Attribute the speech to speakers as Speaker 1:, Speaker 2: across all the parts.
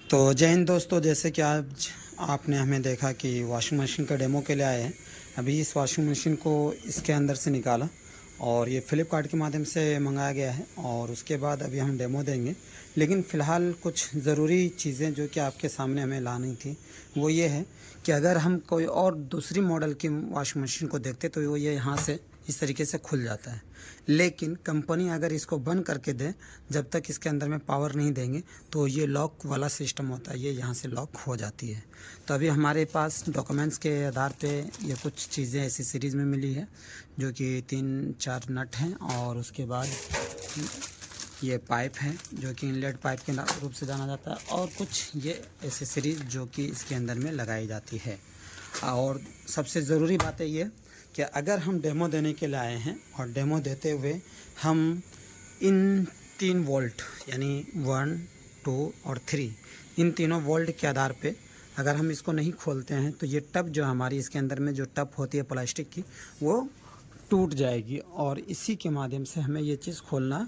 Speaker 1: तो जय हिंद दोस्तों, जैसे कि आज आपने हमें देखा कि वॉशिंग मशीन का डेमो के लिए आए हैं। अभी इस वॉशिंग मशीन को इसके अंदर से निकाला और ये फ्लिपकार्ट के माध्यम से मंगाया गया है और उसके बाद अभी हम डेमो देंगे। लेकिन फ़िलहाल कुछ ज़रूरी चीज़ें जो कि आपके सामने हमें लानी थी वो ये है कि अगर हम कोई और दूसरी मॉडल की वॉशिंग मशीन को देखते तो वो ये यहाँ से इस तरीके से खुल जाता है। लेकिन कंपनी अगर इसको बंद करके दे, जब तक इसके अंदर में पावर नहीं देंगे तो ये लॉक वाला सिस्टम होता है, ये यहाँ से लॉक हो जाती है। तो अभी हमारे पास डॉक्यूमेंट्स के आधार पे ये कुछ चीज़ें ऐसी सीरीज़ में मिली है जो कि 3-4 नट हैं और उसके बाद ये पाइप है जो कि इनलेट पाइप के रूप से जाना जाता है और कुछ ये एसेसरीज जो कि इसके अंदर में लगाई जाती है। और सबसे ज़रूरी बात है ये कि अगर हम डेमो देने के लिए आए हैं और डेमो देते हुए हम इन 3 वोल्ट यानी 1, 2 और 3 इन तीनों वोल्ट के आधार पे अगर हम इसको नहीं खोलते हैं तो ये टप जो हमारी इसके अंदर में जो टप होती है प्लास्टिक की वो टूट जाएगी और इसी के माध्यम से हमें ये चीज़ खोलना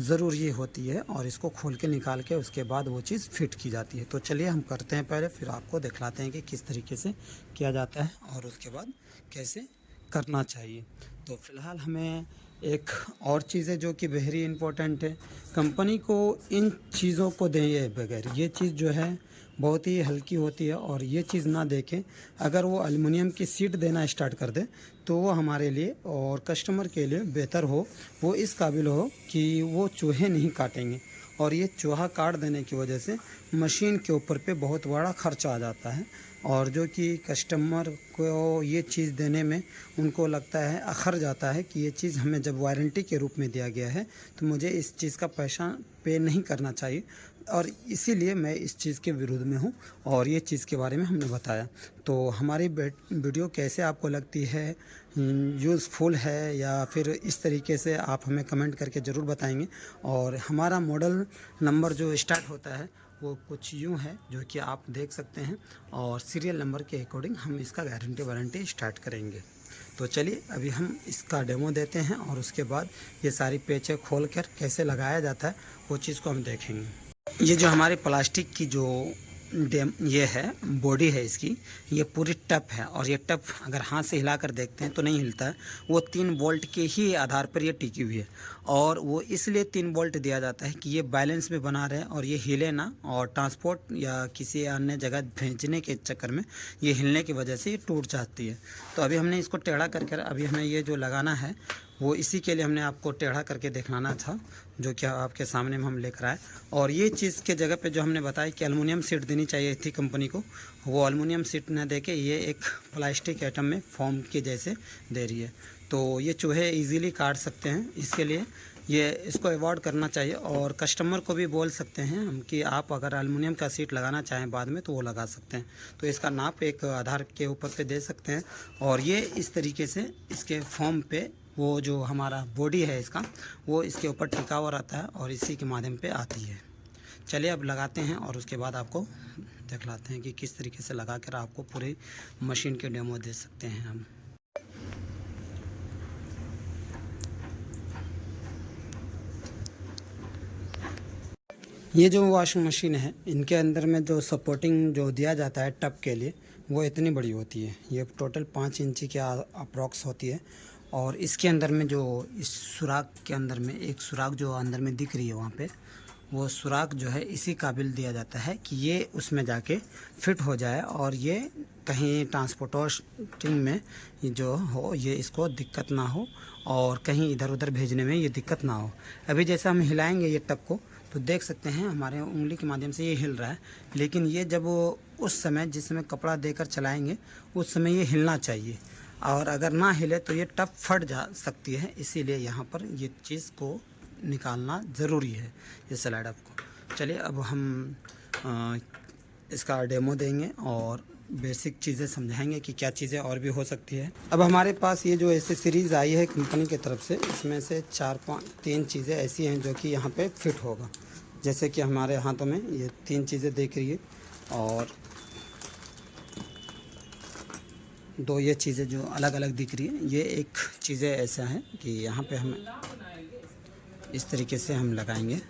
Speaker 1: ज़रूरी होती है और इसको खोल के निकाल के उसके बाद वो चीज़ फिट की जाती है। तो चलिए हम करते हैं पहले, फिर आपको दिखलाते हैं कि किस तरीके से किया जाता है और उसके बाद कैसे करना चाहिए। तो फ़िलहाल हमें एक और चीज़ है जो कि वेरी इम्पोर्टेंट है, कंपनी को इन चीज़ों को दें बगैर। ये चीज़ जो है बहुत ही हल्की होती है और ये चीज़ ना देखें, अगर वो एल्युमिनियम की सीट देना स्टार्ट कर दे तो वो हमारे लिए और कस्टमर के लिए बेहतर हो, वो इस काबिल हो कि वो चूहे नहीं काटेंगे। और ये चूहा काट देने की वजह से मशीन के ऊपर पे बहुत बड़ा खर्चा आ जाता है और जो कि कस्टमर को ये चीज़ देने में उनको लगता है, अखर जाता है कि ये चीज़ हमें जब वारंटी के रूप में दिया गया है तो मुझे इस चीज़ का पैसा पे नहीं करना चाहिए और इसीलिए मैं इस चीज़ के विरोध में हूँ और ये चीज़ के बारे में हमने बताया। तो हमारी वीडियो कैसे आपको लगती है, यूज़फुल है या फिर इस तरीके से आप हमें कमेंट करके ज़रूर बताएंगे। और हमारा मॉडल नंबर जो स्टार्ट होता है वो कुछ यूँ है जो कि आप देख सकते हैं और सीरियल नंबर के अकॉर्डिंग हम इसका गारंटी वारंटी स्टार्ट करेंगे। तो चलिए अभी हम इसका डेमो देते हैं और उसके बाद ये सारी पेचें खोल कर कैसे लगाया जाता है वो चीज़ को हम देखेंगे। ये जो हमारे प्लास्टिक की जो ये है बॉडी है इसकी, ये पूरी टप है और ये टप अगर हाथ से हिलाकर देखते हैं तो नहीं हिलता है, वो 3 वोल्ट के ही आधार पर ये टिकी हुई है और वो इसलिए 3 वोल्ट दिया जाता है कि ये बैलेंस में बना रहे और ये हिले ना और ट्रांसपोर्ट या किसी अन्य जगह भेजने के चक्कर में ये हिलने की वजह से ये टूट जाती है। तो अभी हमने इसको टेढ़ा करके अभी हमें ये जो लगाना है वो इसी के लिए हमने आपको टेढ़ा करके दिखाना था, जो कि आपके सामने में हम लेकर आए। और ये चीज़ के जगह पे जो हमने बताया कि एल्युमिनियम सीट देनी चाहिए थी कंपनी को, वो एल्युमिनियम सीट न दे के ये एक प्लास्टिक आइटम में फॉर्म के जैसे दे रही है। तो ये चूहे इजीली काट सकते हैं, इसके लिए ये इसको अवॉइड करना चाहिए। और कस्टमर को भी बोल सकते हैं हम कि आप अगर एल्युमिनियम का सीट लगाना चाहें बाद में तो वो लगा सकते हैं। तो इसका नाप एक आधार के ऊपर पे दे सकते हैं और ये इस तरीके से इसके फॉर्म पे वो जो हमारा बॉडी है इसका वो इसके ऊपर टिका हुआ रहता है और इसी के माध्यम पे आती है। चलिए अब लगाते हैं और उसके बाद आपको दिखलाते हैं कि किस तरीके से लगा कर आपको पूरी मशीन के डेमो दे सकते हैं हम। ये जो वॉशिंग मशीन है इनके अंदर में जो सपोर्टिंग जो दिया जाता है टप के लिए वो इतनी बड़ी होती है, ये टोटल 5 इंची के अप्रॉक्स होती है। और इसके अंदर में जो इस सुराख के अंदर में एक सुराख जो अंदर में दिख रही है वहाँ पे, वो सुराख जो है इसी काबिल दिया जाता है कि ये उसमें जाके फिट हो जाए और ये कहीं ट्रांसपोर्टिंग में जो हो ये इसको दिक्कत ना हो और कहीं इधर उधर भेजने में ये दिक्कत ना हो। अभी जैसे हम हिलाएंगे ये टप को तो देख सकते हैं हमारे उंगली के माध्यम से ये हिल रहा है, लेकिन ये जब उस समय जिस समय कपड़ा देकर चलाएंगे उस समय ये हिलना चाहिए और अगर ना हिले तो ये टप फट जा सकती है, इसीलिए यहाँ पर ये चीज़ को निकालना ज़रूरी है, ये स्लाइड आपको। चलिए अब हम इसका डेमो देंगे और बेसिक चीज़ें समझाएंगे कि क्या चीज़ें और भी हो सकती है। अब हमारे पास ये जो एसेसरीज़ आई है कंपनी की तरफ से, इसमें से 3 चीज़ें ऐसी हैं जो कि यहाँ पे फिट होगा। जैसे कि हमारे हाथों में ये 3 चीज़ें दिख रही है और 2 ये चीज़ें जो अलग अलग दिख रही है, ये एक चीज़ें ऐसा है कि यहाँ पे हम इस तरीके से हम लगाएंगे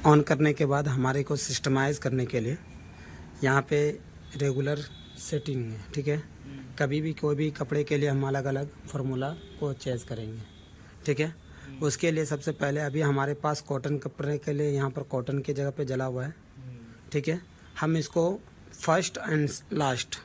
Speaker 1: ऑन करने के बाद हमारे को सिस्टमाइज़ करने के लिए यहाँ पे रेगुलर सेटिंग है, ठीक है। कभी भी कोई भी कपड़े के लिए हम अलग अलग फार्मूला को चेंज करेंगे, ठीक है। उसके लिए सबसे पहले अभी हमारे पास कॉटन कपड़े के लिए यहाँ पर कॉटन की जगह पे जला हुआ है, ठीक है। हम इसको फर्स्ट एंड लास्ट,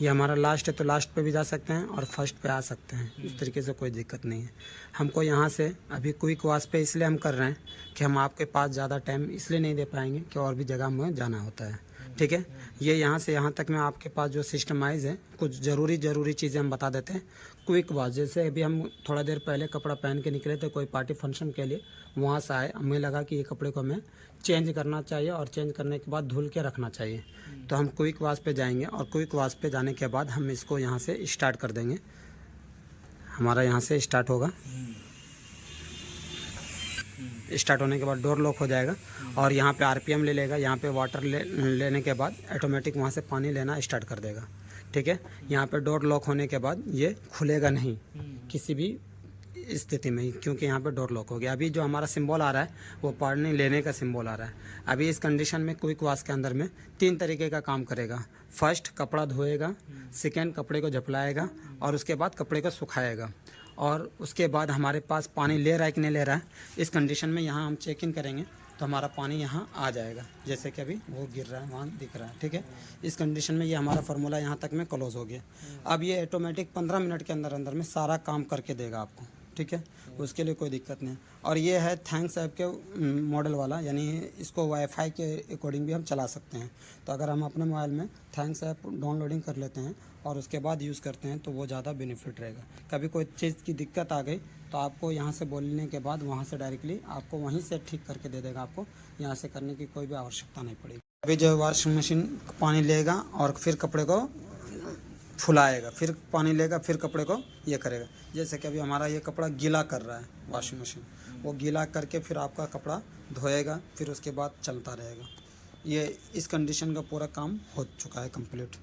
Speaker 1: ये हमारा लास्ट है तो लास्ट पे भी जा सकते हैं और फर्स्ट पे आ सकते हैं, इस तरीके से कोई दिक्कत नहीं है। हमको यहाँ से अभी क्विक वॉश पे इसलिए हम कर रहे हैं कि हम आपके पास ज़्यादा टाइम इसलिए नहीं दे पाएंगे कि और भी जगह में जाना होता है, ठीक है। ये यहाँ से यहाँ तक में आपके पास जो सिस्टमाइज़ है, कुछ ज़रूरी चीज़ें हम बता देते हैं। क्विक वॉश, जैसे अभी हम थोड़ा देर पहले कपड़ा पहन के निकले थे कोई पार्टी फंक्शन के लिए, वहाँ से आए, हमें लगा कि ये कपड़े को हमें चेंज करना चाहिए और चेंज करने के बाद धुल के रखना चाहिए। तो हम क्विक वॉश पे जाएंगे और क्विक वॉश पे जाने के बाद हम इसको यहाँ से स्टार्ट कर देंगे। हमारा यहाँ से स्टार्ट होगा, स्टार्ट होने के बाद डोर लॉक हो जाएगा और यहाँ पे आरपीएम ले लेगा। यहाँ पे वाटर लेने के बाद ऑटोमेटिक वहाँ से पानी लेना स्टार्ट कर देगा, ठीक है। यहाँ पे डोर लॉक होने के बाद ये खुलेगा नहीं किसी भी स्थिति में, क्योंकि यहाँ पे डोर लॉक हो गया। अभी जो हमारा सिंबल आ रहा है वो पानी लेने का सिंबल आ रहा है। अभी इस कंडीशन में क्विक वॉश के अंदर में 3 तरीके का काम करेगा। फर्स्ट कपड़ा धोएगा, सेकेंड कपड़े को झपलाएगा और उसके बाद कपड़े को सुखाएगा और उसके बाद हमारे पास पानी ले रहा है कि नहीं ले रहा है, इस कंडीशन में यहाँ हम चेक इन करेंगे तो हमारा पानी यहाँ आ जाएगा, जैसे कि अभी वो गिर रहा है, वहाँ दिख रहा है, ठीक है। इस कंडीशन में ये हमारा फार्मूला यहाँ तक में क्लोज हो गया। अब ये ऑटोमेटिक 15 मिनट के अंदर में सारा काम करके देगा आपको, ठीक है। उसके लिए कोई दिक्कत नहीं है। और ये है थैंक्स ऐप के मॉडल वाला, यानी इसको वाईफाई के अकॉर्डिंग भी हम चला सकते हैं। तो अगर हम अपने मोबाइल में थैंक्स ऐप डाउनलोडिंग कर लेते हैं और उसके बाद यूज़ करते हैं तो वो ज़्यादा बेनिफिट रहेगा। कभी कोई चीज़ की दिक्कत आ गई तो आपको यहाँ से बोलने के बाद वहाँ से डायरेक्टली आपको वहीं से ठीक करके दे देगा, आपको यहाँ से करने की कोई भी आवश्यकता नहीं पड़ेगी। अभी जो वॉशिंग मशीन पानी लेगा और फिर कपड़े को फुलाएगा, फिर पानी लेगा, फिर कपड़े को ये करेगा। जैसे कि अभी हमारा ये कपड़ा गीला कर रहा है वॉशिंग मशीन, वो गीला करके फिर आपका कपड़ा धोएगा, फिर उसके बाद चलता रहेगा। ये इस कंडीशन का पूरा काम हो चुका है कंप्लीट।